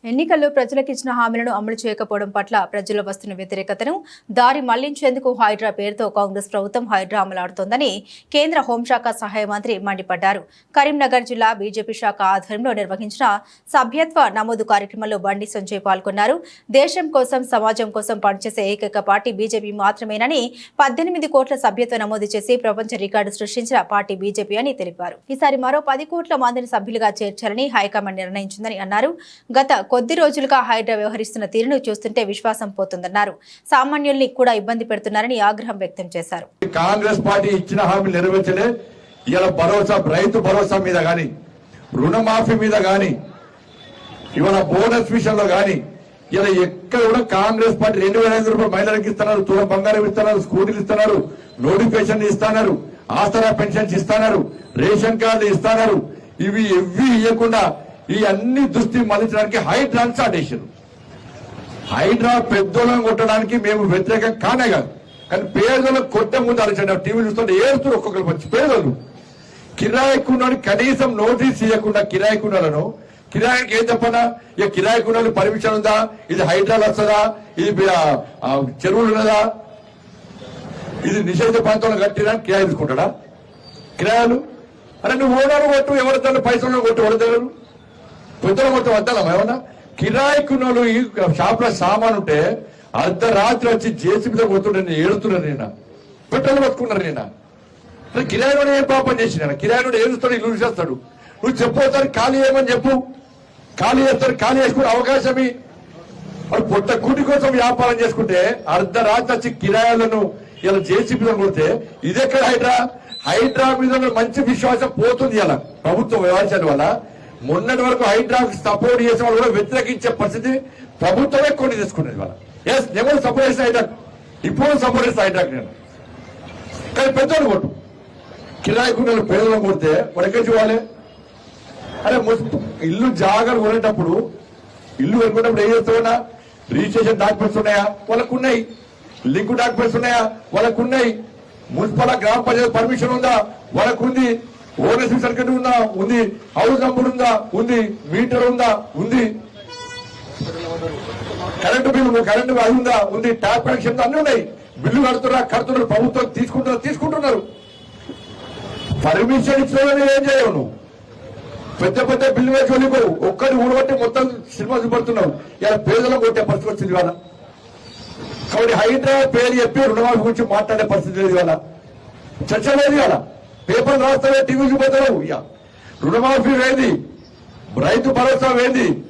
ఎన్నికల్లో ప్రజలకు ఇచ్చిన హామీలను అమలు చేయకపోవడం పట్ల ప్రజల్లో వస్తున్న వ్యతిరేకతను దారి మళ్లించేందుకు హైడ్రా పేరుతో కాంగ్రెస్ ప్రభుత్వం హైడ్రా అమలాడుతోందని కేంద్ర హోంశాఖ సహాయ మంత్రి మండిపడ్డారు. కరీంనగర్ జిల్లా బీజేపీ శాఖ ఆధ్వర్యంలో నిర్వహించిన సభ్యత్వ నమోదు కార్యక్రమంలో బండి సంజయ్ పాల్గొన్నారు. దేశం కోసం సమాజం కోసం పనిచేసే ఏకైక పార్టీ బీజేపీ మాత్రమేనని 18 కోట్ల సభ్యత్వ నమోదు చేసి ప్రపంచ రికార్డు సృష్టించిన పార్టీ బీజేపీ అని తెలిపారు. ఈసారి మరో 10 కోట్ల మందిని సభ్యులుగా చేర్చాలని హైకమాండ్ నిర్ణయించిందని అన్నారు. గత కొద్ది రోజులుగా హైడ్రా వ్యవహరిస్తున్న తీరును చూస్తుంటే విశ్వాసం పోతుందన్నారు. సామాన్యుల్ని కూడా ఇబ్బంది పెడుతున్నారని ఆగ్రహం వ్యక్తం చేశారు. కాంగ్రెస్ పార్టీ ఇచ్చిన హామీ నెరవేర్చలే. ఇలా భరోసా, రైతు భరోసా మీద గాని, రుణమాఫీ మీద గాని, ఇవాళ బోనస్ విషయంలో గాని ఇలా ఎక్కడ కూడా కాంగ్రెస్ పార్టీ 2,500 రూపాయలు మహిళలకు ఇస్తున్నారు, తుల బంగారం ఇస్తున్నారు, స్కూటీలు ఇస్తున్నారు, నోటిఫికేషన్ ఇస్తున్నారు, ఆసరా పెన్షన్స్ ఇస్తున్నారు, రేషన్ కార్డు ఇస్తున్నారు. ఇవి ఇవ్వకుండా ఈ అన్ని దుస్థితి మళ్లించడానికి హైడ్రా స్టార్ట్ చేశారు. హైడ్రా పెద్దోళ్ళని కొట్టడానికి మేము వ్యతిరేకం కానే కాదు, కానీ పేదలకు కొట్టే ముందు ఆలోచన. టీవీ చూస్తుంటే ఏడుస్తూ ఒక్కొక్కరు వచ్చి పేదలు కిరాయికున్నాడు కనీసం నోటీస్ ఇవ్వకుండా కిరాయికున్నాలను కిరాయికి ఏం చెప్పనా, ఇక కిరాయికున్నాడు పర్మిషన్ ఉందా, ఇది హైడ్రాలు వస్తుందా, ఇది చెరువులు ఉన్నదా, ఇది నిషేధ ప్రాంతంలో కట్టినా కిరాయి తీసుకుంటాడా? కిరాయాలు అరే నువ్వు ఓనరు కొట్టు, ఎవరితో పైసలు కొట్టు, ఎవరిద్దరు పెద్దలు కొట్టు వద్దాం. ఏమన్నా కిరాయికున్నోళ్ళు ఈ షాప్ లో సామాన్ ఉంటే అర్ధరాత్రి వచ్చి జేసీబీతో కొడుతుంటే నేను ఏడుతున్నాను. నేను పెట్రోల్ పట్టుకున్నారు. నేను కిరాయిలో ఏం పాపం చేసిన కిరాయిలో ఏడుస్తాడు, ఇల్లు చేస్తాడు. నువ్వు చెప్పవుతారు ఖాళీ చేయమని చెప్పు, ఖాళీ చేస్తారు. ఖాళీ చేసుకునే అవకాశం వాడు పొట్ట కూటి కోసం వ్యాపారం చేసుకుంటే అర్ధరాత్రి వచ్చి కిరాయిలను ఇలా జేసీబీతో కొడితే ఇదెక్కడ హైడ్రా? హైడ్రా మీద మంచి విశ్వాసం పోతుంది. ఇలా ప్రభుత్వం వ్యవహారాల వల్ల మొన్నటి వరకు హైడ్రాకి సపోర్ట్ చేసిన వాళ్ళు కూడా వ్యతిరేకించే పరిస్థితి ప్రభుత్వమే కొన్ని తీసుకునేది. వాళ్ళ నేను సపోర్ట్ చేసిన హైడ్రాక్, ఇప్పుడు సపోర్ట్ చేసిన హైడ్రాక్ నేను. కానీ పెద్దోళ్ళు కొట్టు, కిరాయికున్న పేదలను కొడితే వాడు చూడాలి. అరే ఇల్లు జాగ్రత్త కొనేటప్పుడు, ఇల్లు కొనుక్కున్నప్పుడు ఏం చేస్తామన్నా, రిజిస్ట్రేషన్ డాక్యుమెంట్స్ ఉన్నాయా? వాళ్ళకు ఉన్నాయి. లింక్ డాక్యుమెంట్స్ ఉన్నాయా? వాళ్ళకు ఉన్నాయి. మున్సిపల్ గ్రామ పంచాయతీ పర్మిషన్ ఉందా? వాళ్ళకు ఉంది. ఓనర్షిప్ సర్టిఫికేట్ ఉందా? ఉంది. హౌస్ నంబర్ ఉందా? ఉంది. మీటర్ ఉందా? ఉంది. కరెంటు బిల్లు అది ఉందా? ఉంది. ట్యాప్ కనెక్షన్ అన్ని ఉన్నాయి. బిల్లు కడుతున్నారు. ప్రభుత్వం తీసుకుంటున్నారు. పర్మిషన్ ఇచ్చిన ఏం చేయవు నువ్వు. పెద్ద పెద్ద బిల్లు వేసి వెళ్ళిపోవు. ఒక్కరి ఊడబట్టి మొత్తం సినిమా చూపడుతున్నావు. ఇలా పేదలకు కొట్టే పరిస్థితి వచ్చింది ఇవాళ. కాబట్టి హైడ్రా పేరు చెప్పి రుణమాఫీ గురించి మాట్లాడే పరిస్థితి లేదు ఇవాళ. చర్చ లేదు ఇవాళ. పేపర్ రాస్తావే, టీవీ చూపోతావు. రుణమాఫీ వేది, రైతు భరోసా వేది,